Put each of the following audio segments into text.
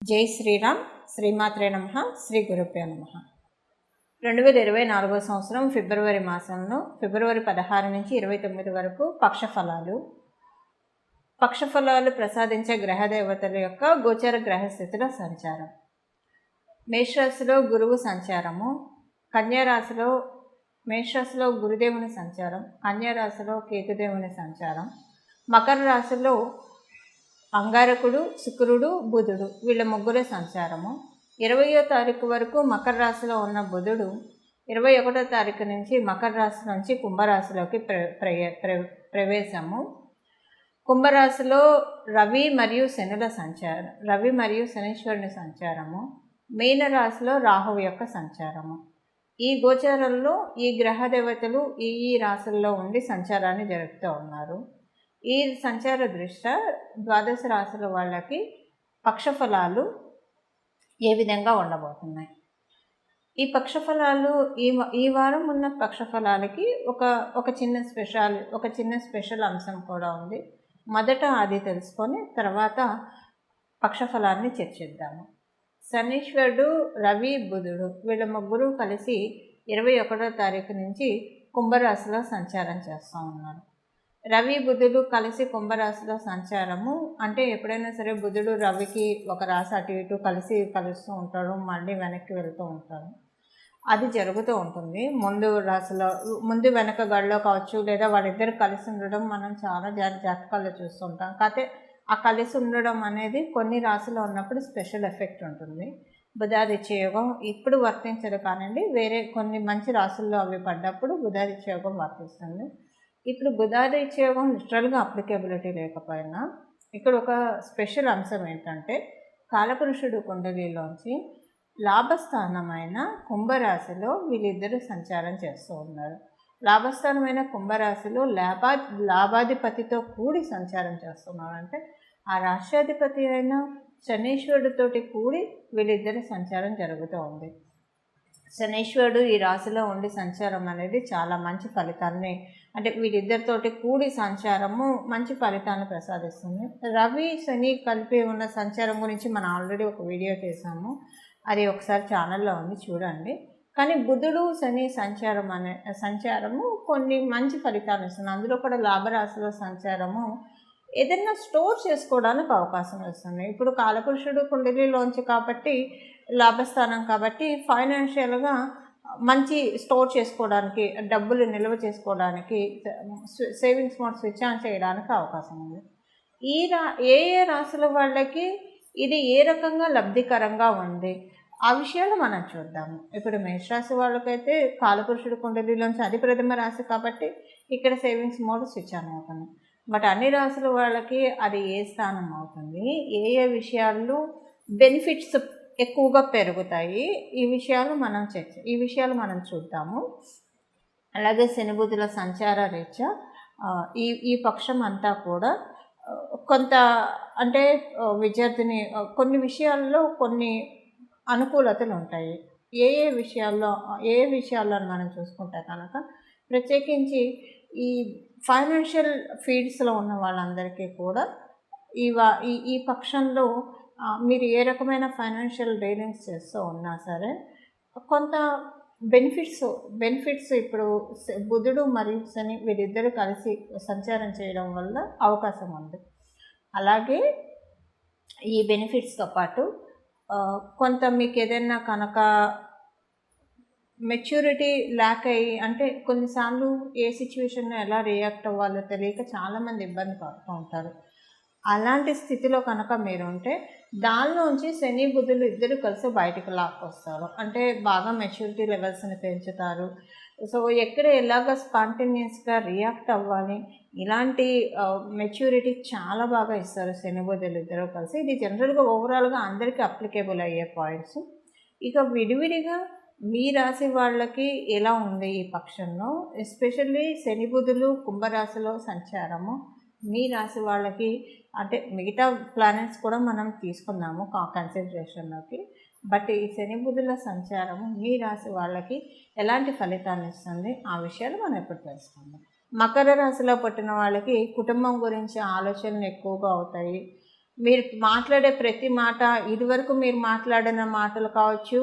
జై శ్రీరామ్. శ్రీమాత్రే నమః. శ్రీ గురుభ్యో నమః. 2024 సంవత్సరం ఫిబ్రవరి మాసంలో ఫిబ్రవరి 16 నుంచి 29 వరకు పక్షఫలాలు ప్రసాదించే గ్రహదేవతల యొక్క గోచర గ్రహస్థితుల సంచారం. మేషరాశిలో గురువు సంచారము, కన్యారాశిలో మేషరాశిలో గురుదేవుని సంచారం, కన్యారాశిలో కేతుదేవుని సంచారం, మకర రాశిలో అంగారకుడు, శుక్రుడు, బుధుడు వీళ్ళ ముగ్గురు సంచారము. 20వ తారీఖు వరకు మకర రాశిలో ఉన్న బుధుడు 21వ తారీఖు నుంచి మకర రాశి నుంచి కుంభరాశిలోకి ప్రవేశము. కుంభరాశిలో రవి మరియు శనీశ్వరుని సంచారము. మీనరాశిలో రాహువు యొక్క సంచారము. ఈ గోచారంలో ఈ గ్రహ దేవతలు ఈ రాశుల్లో ఉండి సంచారాన్ని జరుపుతూ ఉన్నారు. ఈ సంచార దృష్ట్యా ద్వాదశ రాశుల వాళ్ళకి పక్షఫలాలు ఏ విధంగా ఉండబోతున్నాయి? ఈ పక్షఫలాలు ఈ వారం ఉన్న పక్షఫలాలకి ఒక చిన్న స్పెషల్ అంశం కూడా ఉంది. మొదట అది తెలుసుకొని తర్వాత పక్షఫలాన్ని చర్చిద్దాము. శనీశ్వరుడు, రవి, బుధుడు వీళ్ళ ముగ్గురు కలిసి 21వ తారీఖు నుంచి కుంభరాశిలో సంచారం చేస్తూ ఉన్నారు. రవి బుధుడు కలిసి కుంభరాశిలో సంచారము అంటే ఎప్పుడైనా సరే బుధుడు రవికి ఒక రాశి అటు ఇటు కలుస్తూ ఉంటాడు, మళ్ళీ వెనక్కి వెళ్తూ ఉంటాడు. అది జరుగుతూ ఉంటుంది. ముందు వెనక గడిలో కావచ్చు, లేదా వాళ్ళిద్దరు కలిసి ఉండడం మనం చాలా జాతకాల్లో చూస్తుంటాం. కాకపోతే ఆ కలిసి ఉండడం అనేది కొన్ని రాశిలో ఉన్నప్పుడు స్పెషల్ ఎఫెక్ట్ ఉంటుంది. బుధాదిత్య యోగం ఇప్పుడు వర్తించదు కానండి, వేరే కొన్ని మంచి రాశుల్లో అవి పడ్డప్పుడు బుధాదిత్య యోగం వర్తిస్తుంది. ఇప్పుడు బుధాదిత్య యోగం లిటరల్గా అప్లికేబిలిటీ లేకపోయినా ఇక్కడ ఒక స్పెషల్ అంశం ఏంటంటే కాలపురుషుడు కుండలిలోంచి లాభస్థానమైన కుంభరాశిలో వీళ్ళిద్దరూ సంచారం చేస్తూ ఉన్నారు. లాభస్థానమైన కుంభరాశిలో లాభాధిపతితో కూడి సంచారం చేస్తున్నారు. అంటే ఆ రాష్ట్రాధిపతి అయిన శనీశ్వరుడితోటి కూడి వీళ్ళిద్దరి సంచారం జరుగుతూ ఉంది. శనీశ్వరుడు ఈ రాశిలో ఉండి సంచారం అనేది చాలా మంచి ఫలితాన్ని, అంటే వీళ్ళిద్దరితోటి కూడి సంచారము మంచి ఫలితాన్ని ప్రసాదిస్తుంది. రవి శని కలిపి ఉన్న సంచారం గురించి మనం ఆల్రెడీ ఒక వీడియో చేసాము, అది ఒకసారి ఛానల్లో ఉంది చూడండి. కానీ బుధుడు శని సంచారము కొన్ని మంచి ఫలితాలు ఇస్తుంది. అందులో కూడా లాభరాశిలో సంచారము ఏదైనా స్టోర్ చేసుకోవడానికి అవకాశం ఇస్తుంది. ఇప్పుడు కాలపురుషుడు కుండలిలోంచి కాబట్టి లాభస్థానం కాబట్టి ఫైనాన్షియల్గా మంచి స్టోర్ చేసుకోవడానికి, డబ్బులు నిల్వ చేసుకోవడానికి, సేవింగ్స్ మోడ్ స్విచ్ ఆన్ చేయడానికి అవకాశం ఉంది. ఏ రాశుల వాళ్ళకి ఇది ఏ రకంగా లబ్ధికరంగా ఉంది ఆ విషయాలు మనం చూద్దాము. ఇప్పుడు మేషరాశి వాళ్ళకైతే కాలపురుషుడు కుండలిలోంచి అది ప్రథమ రాశి కాబట్టి ఇక్కడ సేవింగ్స్ మోడ్ స్విచ్ ఆన్ అవుతుంది. బట్ అన్ని రాశుల వాళ్ళకి అది ఏ స్థానం అవుతుంది, ఏ విషయాల్లో బెనిఫిట్స్ ఎక్కువగా పెరుగుతాయి, ఈ విషయాలు మనం చూద్దాము. అలాగే శని బుధుల సంచార రీత్యా ఈ పక్షం అంతా కూడా కొంత అంటే విద్యార్థిని కొన్ని విషయాల్లో కొన్ని అనుకూలతలు ఉంటాయి. ఏ విషయాల్లో మనం చూసుకుంటే కనుక ప్రత్యేకించి ఈ ఫైనాన్షియల్ ఫీల్డ్స్లో ఉన్న వాళ్ళందరికీ కూడా ఈ పక్షంలో మీరు ఏ రకమైన ఫైనాన్షియల్ డీలింగ్స్ చేస్తూ ఉన్నా సరే కొంత బెనిఫిట్స్ ఇప్పుడు బుధుడు మరియు శని వీరిద్దరూ కలిసి సంచారం చేయడం వల్ల అవకాశం ఉంది. అలాగే ఈ బెనిఫిట్స్తో పాటు కొంత మీకు ఏదైనా కనుక మెచ్యూరిటీ ల్యాక్ అయ్యి, అంటే కొన్నిసార్లు ఏ సిచ్యువేషన్లో ఎలా రియాక్ట్ అవ్వాలో తెలియక చాలామంది ఇబ్బంది పడుతూ ఉంటారు. అలాంటి స్థితిలో కనుక మీరు ఉంటే దానిలోంచి శని బుధులు ఇద్దరు కలిసి బయటకు లాక్కొస్తారు. అంటే బాగా మెచ్యూరిటీ లెవెల్స్ని పెంచుతారు. సో ఎక్కడ ఎలాగ స్పాంటేనియస్గా రియాక్ట్ అవ్వాలి, ఇలాంటి మెచ్యూరిటీ చాలా బాగా ఇస్తారు శని బుధులు ఇద్దరు కలిసి. ఇది జనరల్గా ఓవరాల్గా అందరికీ అప్లికేబుల్ అయ్యే పాయింట్స్. ఇక విడివిడిగా మీ రాశి వాళ్ళకి ఎలా ఉంది ఈ పక్షంలో, ఎస్పెషల్లీ శని బుధులు కుంభరాశిలో సంచారము మీ రాశి వాళ్ళకి, అంటే మిగతా ప్లానెట్స్ కూడా మనం తీసుకున్నాము కన్సిడరేషన్లోకి, బట్ ఈ శని బుధుల సంచారము మీ రాశి వాళ్ళకి ఎలాంటి ఫలితాన్ని ఇస్తుంది ఆ విషయాలు మనం ఎప్పుడు తెలుసుకుందాం. మకర రాశిలో పుట్టిన వాళ్ళకి కుటుంబం గురించి ఆలోచనలు ఎక్కువగా అవుతాయి. మీరు మాట్లాడే ప్రతి మాట, ఇదివరకు మీరు మాట్లాడిన మాటలు కావచ్చు,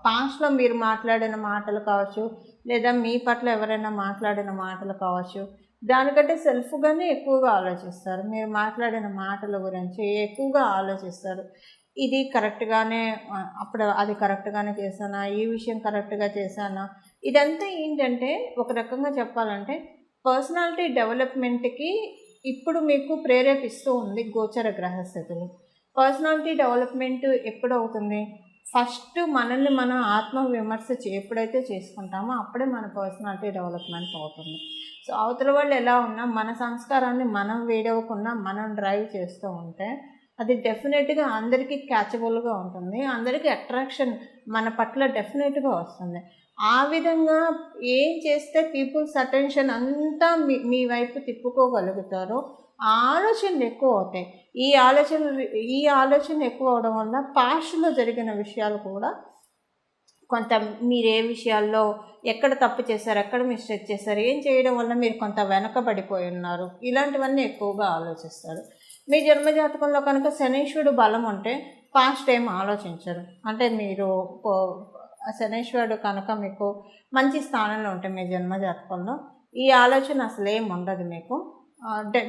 పాస్ట్‌లో మీరు మాట్లాడిన మాటలు కావచ్చు, లేదా మీ పట్ల ఎవరైనా మాట్లాడిన మాటలు కావచ్చు, దానికంటే సెల్ఫ్‌గానే ఎక్కువగా ఆలోచిస్తారు. మీరు మాట్లాడిన మాటల గురించి ఎక్కువగా ఆలోచిస్తారు. ఇది కరెక్ట్‌గానే అప్పుడు అది కరెక్ట్‌గానే చేశానా? ఈ విషయం కరెక్ట్‌గా చేశానా? ఇదంతా ఏంటంటే ఒక రకంగా చెప్పాలంటే పర్సనాలిటీ డెవలప్‌మెంట్‌కి ఇప్పుడు మీకు ప్రేరేపిస్తూ ఉంది గోచర గ్రహస్థితులు. Personality development ఎప్పుడవుతుంది? ఫస్ట్ మనల్ని మనం ఆత్మవిమర్శ ఎప్పుడైతే చేసుకుంటామో అప్పుడే మన పర్సనాలిటీ డెవలప్‌మెంట్ అవుతుంది. సో అవతల వాళ్ళు ఎలా ఉన్నా మన సంస్కారాన్ని మనం వేడవకుండా మనం డ్రైవ్ చేస్తూ ఉంటే అది డెఫినెట్‌గా అందరికీ క్యాచబుల్‌గా ఉంటుంది. అందరికీ అట్రాక్షన్ మన పట్ల డెఫినెట్‌గా వస్తుంది. ఆ విధంగా ఏం చేస్తే పీపుల్స్ అటెన్షన్ అంతా మీ వైపు తిప్పుకోగలుగుతారో ఆ ఆలోచనలు ఎక్కువ అవుతాయి. ఈ ఆలోచన ఎక్కువ అవడం వల్ల పాస్ట్‌లో జరిగిన విషయాలు కూడా కొంత మీరు ఏ విషయాల్లో ఎక్కడ తప్పు చేశారు, ఎక్కడ మిస్టేక్ చేశారు, ఏం చేయడం వల్ల మీరు కొంత వెనకబడిపోయి ఉన్నారు, ఇలాంటివన్నీ ఎక్కువగా ఆలోచిస్తారు. మీ జన్మజాతకంలో కనుక శనీశ్వరుడు బలం ఉంటే పాస్ట్ ఏం ఆలోచించరు. అంటే మీరు శనీశ్వరుడు కనుక మీకు మంచి స్థానంలో ఉంటే మీ జన్మజాతకంలో ఈ ఆలోచన అసలు ఏం ఉండదు మీకు.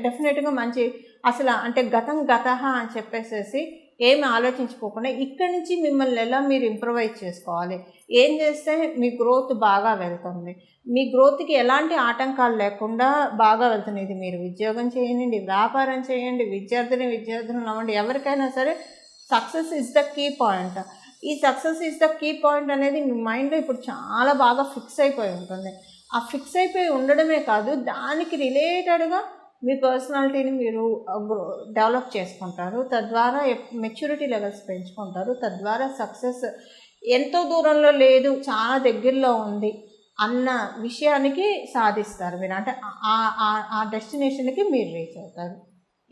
డెఫినెట్గా మంచి అసలు అంటే గతం గతహ అని చెప్పేసేసి ఏమి ఆలోచించుకోకుండా ఇక్కడి నుంచి మిమ్మల్ని ఎలా మీరు ఇంప్రూవైజ్ చేసుకోవాలి, ఏం చేస్తే మీ గ్రోత్ బాగా వెళ్తుంది, మీ గ్రోత్కి ఎలాంటి ఆటంకాలు లేకుండా బాగా వెళ్తుంది. ఇది మీరు ఉద్యోగం చేయండి, వ్యాపారం చేయండి, విద్యార్థులు అవ్వండి, ఎవరికైనా సరే success is the key point. ఈ success is the key point అనేది మీ మైండ్లో ఇప్పుడు చాలా బాగా ఫిక్స్ అయిపోయి ఉంటుంది. ఆ ఫిక్స్ అయిపోయి ఉండడమే కాదు, దానికి రిలేటెడ్గా మీ పర్సనాలిటీని మీరు డెవలప్ చేసుకుంటారు. తద్వారా మెచ్యూరిటీ లెవెల్స్ పెంచుకుంటారు. తద్వారా సక్సెస్ ఎంతో దూరంలో లేదు, చాలా దగ్గరలో ఉంది అన్న విషయానికి సాధిస్తారు మీరు. అంటే ఆ డెస్టినేషన్కి మీరు రీచ్ అవుతారు.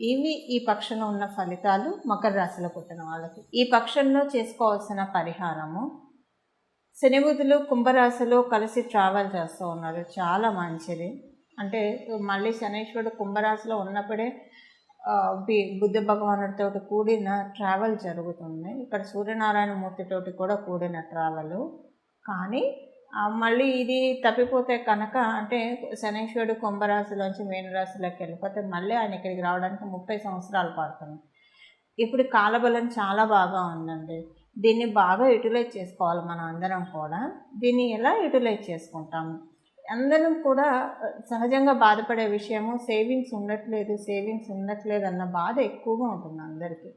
ఇవి ఈ పక్షంలో ఉన్న ఫలితాలు మకర రాశిలో పుట్టిన వాళ్ళకి. ఈ పక్షంలో చేసుకోవాల్సిన పరిహారము, శని బుధులు కుంభరాశిలో కలిసి ట్రావెల్ చేస్తూ ఉన్నారు, చాలా మంచిది. అంటే మళ్ళీ శనీశ్వరుడు కుంభరాశిలో ఉన్నప్పుడే బుద్ధ భగవానుడితో కూడిన ట్రావెల్ జరుగుతుంది. ఇక్కడ సూర్యనారాయణ మూర్తితోటి కూడా కూడిన ట్రావెల్. కానీ మళ్ళీ ఇది తప్పిపోతే కనుక అంటే శనీశ్వరుడు కుంభరాశిలోంచి మీనరాశిలోకి వెళ్ళిపోతే మళ్ళీ ఆయన ఇక్కడికి రావడానికి 30 సంవత్సరాలు పడుతుంది. ఇప్పుడు కాలబలం చాలా బాగా ఉందండి. దీన్ని బాగా యూటిలైజ్ చేసుకోవాలి మనం అందరం కూడా. దీన్ని ఎలా యూటిలైజ్ చేసుకుంటాము? అందరం కూడా సహజంగా బాధపడే విషయము సేవింగ్స్ ఉండట్లేదు అన్న బాధ ఎక్కువగా ఉంటుంది అందరికీ.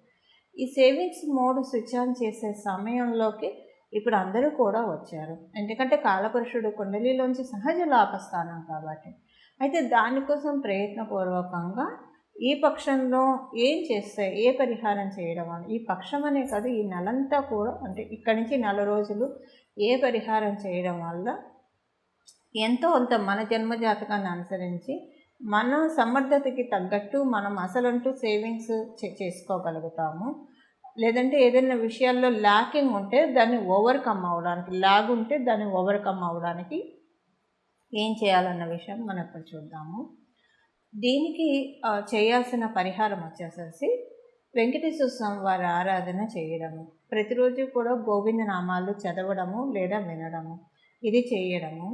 ఈ సేవింగ్స్ మోడ్ స్విచ్ ఆన్ చేసే సమయంలోకి ఇప్పుడు అందరూ కూడా వచ్చారు. ఎందుకంటే కాలపురుషుడు కుండలిలోంచి సహజ లాభస్థానం కాబట్టి. అయితే దానికోసం ప్రయత్నపూర్వకంగా ఈ పక్షంలో ఏం చేస్తే ఏ పరిహారం చేయడం వల్ల, ఈ పక్షం అనే కాదు ఈ నెలంతా కూడా అంటే ఇక్కడి నుంచి 4 రోజులు ఏ పరిహారం చేయడం వల్ల ఎంతో అంత మన జన్మజాతకాన్ని అనుసరించి మన సమర్థతకి తగ్గట్టు మనం అసలంటూ సేవింగ్స్ చేసుకోగలుగుతాము. లేదంటే ఏదైనా విషయాల్లో ల్యాకింగ్ ఉంటే దాన్ని ఓవర్కమ్ అవ్వడానికి ఏం చేయాలన్న విషయం మనం ఇప్పుడు చూద్దాము. దీనికి చేయాల్సిన పరిహారం వచ్చేసేసి వెంకటేశ్వర స్వామి వారి ఆరాధన చేయడము, ప్రతిరోజు కూడా గోవింద నామాలు చదవడము లేదా వినడము, ఇది చేయడము.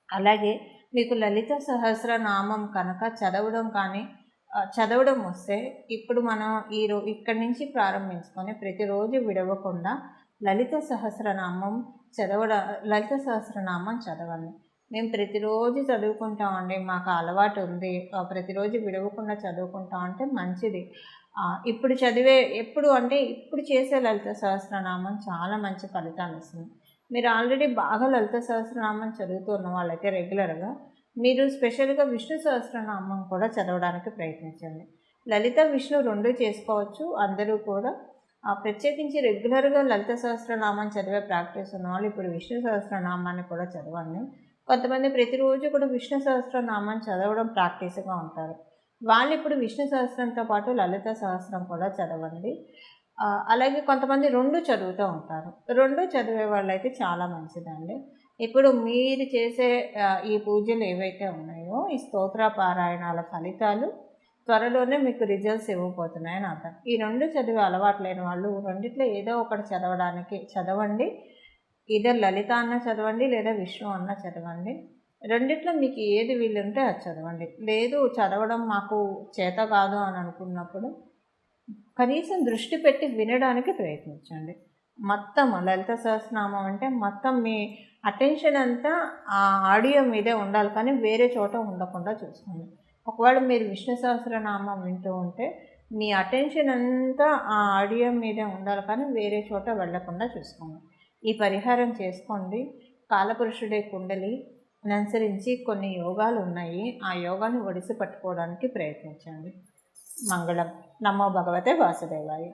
అలాగే మీకు లలిత సహస్రనామం కనుక చదవడం వస్తే ఇప్పుడు మనం ఇక్కడి నుంచి ప్రారంభించుకొని ప్రతిరోజు విడవకుండా లలిత సహస్రనామం చదవండి. మేము ప్రతిరోజు చదువుకుంటామండి, మాకు అలవాటు ఉంది, ప్రతిరోజు విడవకుండా చదువుకుంటాం అంటే మంచిది. ఇప్పుడు చేసే లలిత సహస్రనామం చాలా మంచి ఫలితాన్ని ఇస్తుంది. మీరు ఆల్రెడీ బాగా లలిత సహస్రనామం చదువుతున్న వాళ్ళైతే రెగ్యులర్గా మీరు స్పెషల్గా విష్ణు సహస్రనామం కూడా చదవడానికి ప్రయత్నించండి. లలిత విష్ణు 2 చేసుకోవచ్చు అందరూ కూడా. ప్రత్యేకించి రెగ్యులర్గా లలిత సహస్రనామం చదివే ప్రాక్టీస్ ఉన్న వాళ్ళు ఇప్పుడు విష్ణు సహస్రనామాన్ని కూడా చదవండి. కొంతమంది ప్రతిరోజు కూడా విష్ణు సహస్రనామం చదవడం ప్రాక్టీస్గా ఉంటారు, వాళ్ళు ఇప్పుడు విష్ణు సహస్రంతో పాటు లలిత సహస్రం కూడా చదవండి. అలాగే కొంతమంది 2 చదువుతూ ఉంటారు, 2 చదివే వాళ్ళైతే చాలా మంచిదండి. ఇప్పుడు మీరు చేసే ఈ పూజలు ఏవైతే ఉన్నాయో ఈ స్తోత్ర పారాయణాల ఫలితాలు త్వరలోనే మీకు రిజల్ట్స్ ఇవ్వబోతున్నాయని అర్థం. ఈ 2 చదివే అలవాటు లేని వాళ్ళు రెండిట్లో ఏదో ఒకటి చదవండి. ఇదర్ లలిత అన్న చదవండి, లేదా విష్ణు అన్న చదవండి. రెండిట్లో మీకు ఏది వీలుంటే అది చదవండి. లేదు చదవడం మాకు చేత కాదు అని అనుకున్నప్పుడు కనీసం దృష్టి పెట్టి వినడానికి ప్రయత్నించండి. మొత్తం లలిత సహస్రనామం అంటే మొత్తం మీ అటెన్షన్ అంతా ఆ ఆడియో మీదే ఉండాలి, కానీ వేరే చోట ఉండకుండా చూసుకోండి. ఒకవేళ మీరు విష్ణు సహస్రనామం వింటూ ఉంటే మీ అటెన్షన్ అంతా ఆ ఆడియో మీదే ఉండాలి, కానీ వేరే చోట వెళ్లకుండా చూసుకోండి. ఈ పరిహారం చేసుకోండి. కాలపురుషుడే కుండలి అనుసరించి కొన్ని యోగాలు ఉన్నాయి, ఆ యోగాన్ని ఒడిసి పట్టుకోవడానికి ప్రయత్నించండి. మంగళం. నమో భగవతే వాసుదేవాయ.